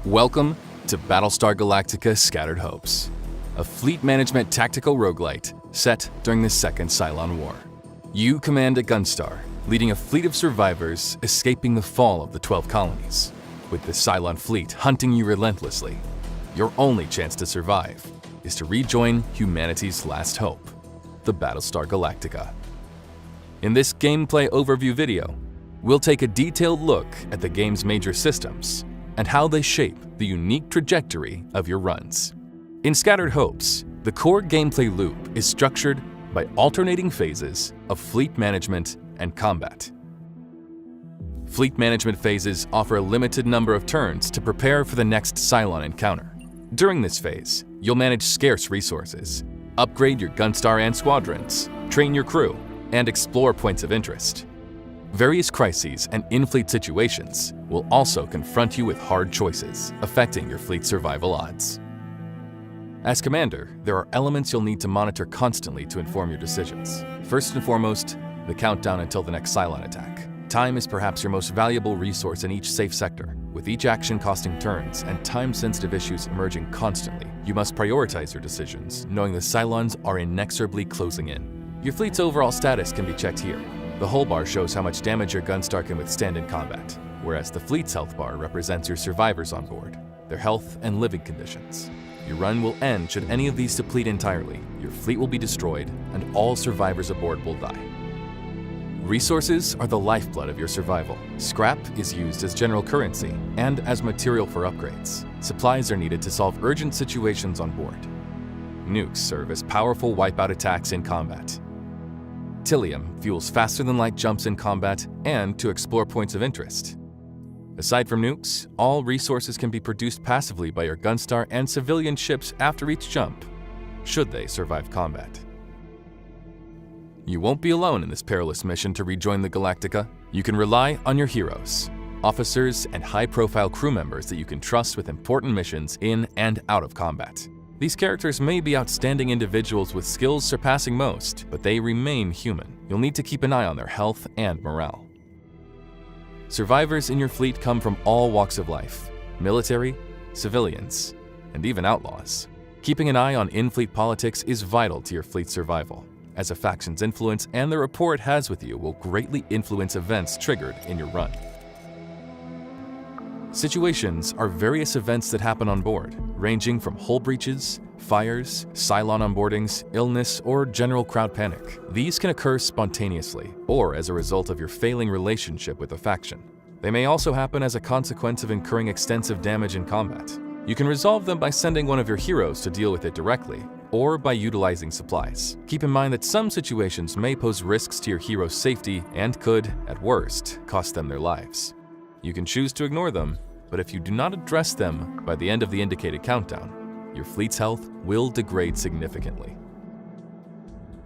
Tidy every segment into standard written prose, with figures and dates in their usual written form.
Welcome to Battlestar Galactica Scattered Hopes, a fleet management tactical roguelite set during the Second Cylon War. You command a Gunstar, leading a fleet of survivors escaping the fall of the 12 colonies. With the Cylon fleet hunting you relentlessly, your only chance to survive is to rejoin humanity's last hope, the Battlestar Galactica. In this gameplay overview video, we'll take a detailed look at the game's major systems and how they shape the unique trajectory of your runs. In Scattered Hopes, the core gameplay loop is structured by alternating phases of fleet management and combat. Fleet management phases offer a limited number of turns to prepare for the next Cylon encounter. During this phase, you'll manage scarce resources, upgrade your Gunstar and squadrons, train your crew, and explore points of interest. Various crises and in-fleet situations will also confront you with hard choices, affecting your fleet's survival odds. As commander, there are elements you'll need to monitor constantly to inform your decisions. First and foremost, the countdown until the next Cylon attack. Time is perhaps your most valuable resource in each safe sector. With each action costing turns and time-sensitive issues emerging constantly, you must prioritize your decisions, knowing the Cylons are inexorably closing in. Your fleet's overall status can be checked here. The hull bar shows how much damage your Gunstar can withstand in combat, whereas the fleet's health bar represents your survivors on board, their health and living conditions. Your run will end should any of these deplete entirely, your fleet will be destroyed, and all survivors aboard will die. Resources are the lifeblood of your survival. Scrap is used as general currency and as material for upgrades. Supplies are needed to solve urgent situations on board. Nukes serve as powerful wipeout attacks in combat. Tilium fuels faster-than-light jumps in combat and to explore points of interest. Aside from nukes, all resources can be produced passively by your Gunstar and civilian ships after each jump, should they survive combat. You won't be alone in this perilous mission to rejoin the Galactica. You can rely on your heroes, officers, and high-profile crew members that you can trust with important missions in and out of combat. These characters may be outstanding individuals with skills surpassing most, but they remain human. You'll need to keep an eye on their health and morale. Survivors in your fleet come from all walks of life: military, civilians, and even outlaws. Keeping an eye on in-fleet politics is vital to your fleet's survival, as a faction's influence and the rapport it has with you will greatly influence events triggered in your run. Situations are various events that happen on board, ranging from hull breaches, fires, Cylon onboardings, illness, or general crowd panic. These can occur spontaneously, or as a result of your failing relationship with a faction. They may also happen as a consequence of incurring extensive damage in combat. You can resolve them by sending one of your heroes to deal with it directly, or by utilizing supplies. Keep in mind that some situations may pose risks to your hero's safety and could, at worst, cost them their lives. You can choose to ignore them, but if you do not address them by the end of the indicated countdown, your fleet's health will degrade significantly.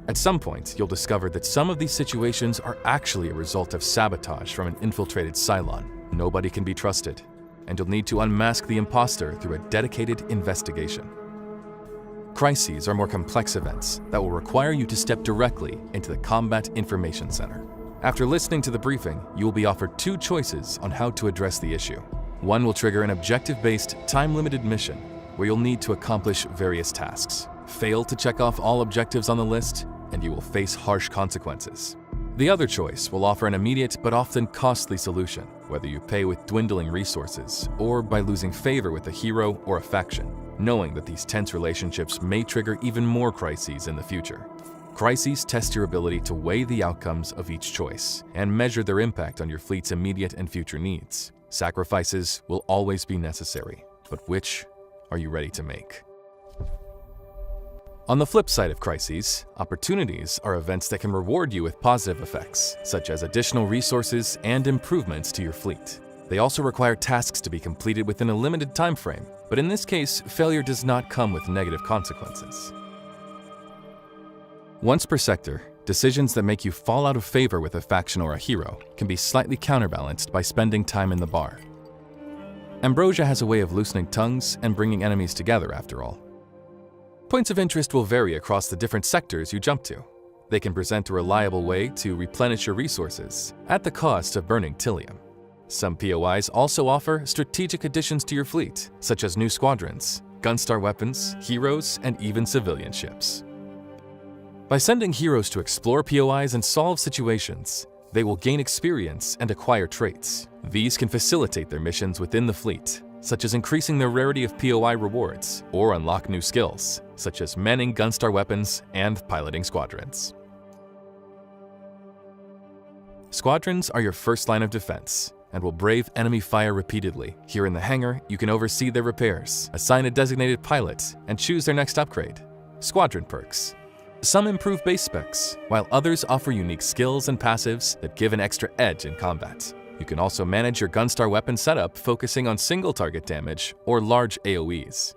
At some point, you'll discover that some of these situations are actually a result of sabotage from an infiltrated Cylon. Nobody can be trusted, and you'll need to unmask the imposter through a dedicated investigation. Crises are more complex events that will require you to step directly into the Combat Information Center. After listening to the briefing, you will be offered two choices on how to address the issue. One will trigger an objective-based, time-limited mission where you'll need to accomplish various tasks. Fail to check off all objectives on the list, and you will face harsh consequences. The other choice will offer an immediate but often costly solution, whether you pay with dwindling resources or by losing favor with a hero or a faction, knowing that these tense relationships may trigger even more crises in the future. Crises test your ability to weigh the outcomes of each choice and measure their impact on your fleet's immediate and future needs. Sacrifices will always be necessary, but which are you ready to make? On the flip side of crises, opportunities are events that can reward you with positive effects, such as additional resources and improvements to your fleet. They also require tasks to be completed within a limited time frame, but in this case, failure does not come with negative consequences. Once per sector, decisions that make you fall out of favor with a faction or a hero can be slightly counterbalanced by spending time in the bar. Ambrosia has a way of loosening tongues and bringing enemies together, after all. Points of interest will vary across the different sectors you jump to. They can present a reliable way to replenish your resources at the cost of burning Tilium. Some POIs also offer strategic additions to your fleet, such as new squadrons, Gunstar weapons, heroes, and even civilian ships. By sending heroes to explore POIs and solve situations, they will gain experience and acquire traits. These can facilitate their missions within the fleet, such as increasing the rarity of POI rewards, or unlock new skills, such as manning Gunstar weapons and piloting squadrons. Squadrons are your first line of defense and will brave enemy fire repeatedly. Here in the hangar, you can oversee their repairs, assign a designated pilot, and choose their next upgrade. Squadron perks. Some improve base specs, while others offer unique skills and passives that give an extra edge in combat. You can also manage your Gunstar weapon setup focusing on single target damage or large AoEs.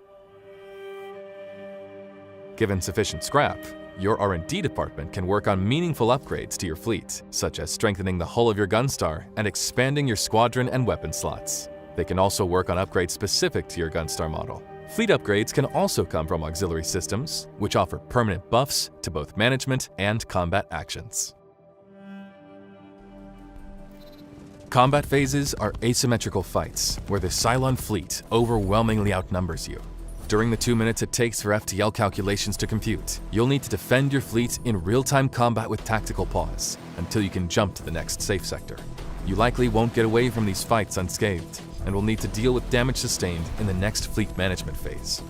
Given sufficient scrap, your R&D department can work on meaningful upgrades to your fleet, such as strengthening the hull of your Gunstar and expanding your squadron and weapon slots. They can also work on upgrades specific to your Gunstar model. Fleet upgrades can also come from auxiliary systems, which offer permanent buffs to both management and combat actions. Combat phases are asymmetrical fights, where the Cylon fleet overwhelmingly outnumbers you. During the 2 minutes it takes for FTL calculations to compute, you'll need to defend your fleet in real-time combat with tactical pause, until you can jump to the next safe sector. You likely won't get away from these fights unscathed, and will need to deal with damage sustained in the next fleet management phase.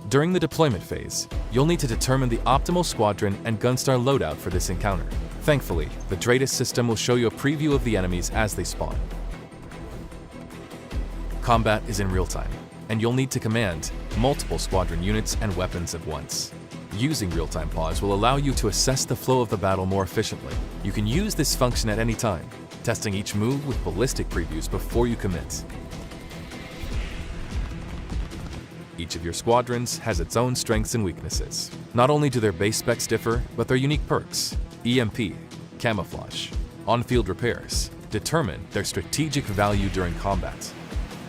During the deployment phase, you'll need to determine the optimal squadron and Gunstar loadout for this encounter. Thankfully, the Dratus system will show you a preview of the enemies as they spawn. Combat is in real time, and you'll need to command multiple squadron units and weapons at once. Using real-time pause will allow you to assess the flow of the battle more efficiently. You can use this function at any time, testing each move with ballistic previews before you commit. Each of your squadrons has its own strengths and weaknesses. Not only do their base specs differ, but their unique perks, EMP, camouflage, on-field repairs, determine their strategic value during combat.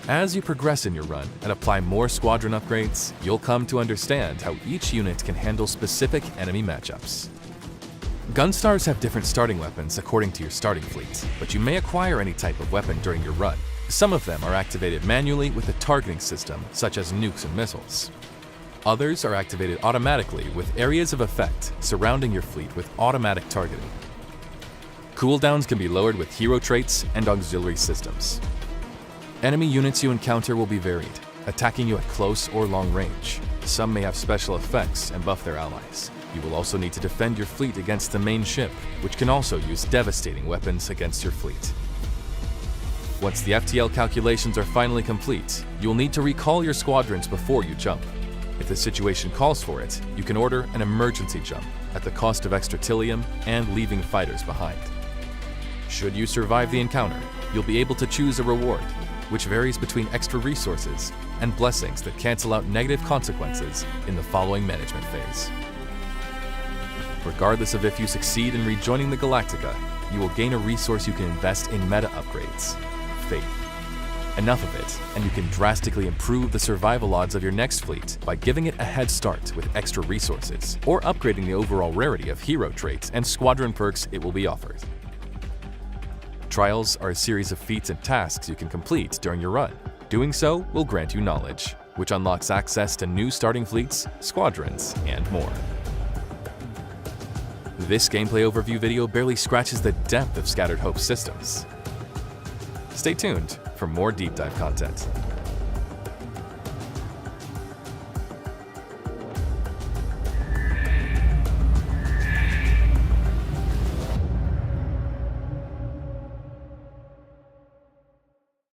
As you progress in your run and apply more squadron upgrades, you'll come to understand how each unit can handle specific enemy matchups. Gunstars have different starting weapons according to your starting fleet, but you may acquire any type of weapon during your run. Some of them are activated manually with a targeting system, such as nukes and missiles. Others are activated automatically with areas of effect surrounding your fleet with automatic targeting. Cooldowns can be lowered with hero traits and auxiliary systems. Enemy units you encounter will be varied, attacking you at close or long range. Some may have special effects and buff their allies. You will also need to defend your fleet against the main ship, which can also use devastating weapons against your fleet. Once the FTL calculations are finally complete, you'll need to recall your squadrons before you jump. If the situation calls for it, you can order an emergency jump at the cost of extra tilium and leaving fighters behind. Should you survive the encounter, you'll be able to choose a reward, which varies between extra resources and blessings that cancel out negative consequences in the following management phase. Regardless of if you succeed in rejoining the Galactica, you will gain a resource you can invest in meta upgrades, faith. Enough of it, and you can drastically improve the survival odds of your next fleet by giving it a head start with extra resources, or upgrading the overall rarity of hero traits and squadron perks it will be offered. Trials are a series of feats and tasks you can complete during your run. Doing so will grant you knowledge, which unlocks access to new starting fleets, squadrons, and more. This gameplay overview video barely scratches the depth of Scattered Hope's systems. Stay tuned for more deep dive content.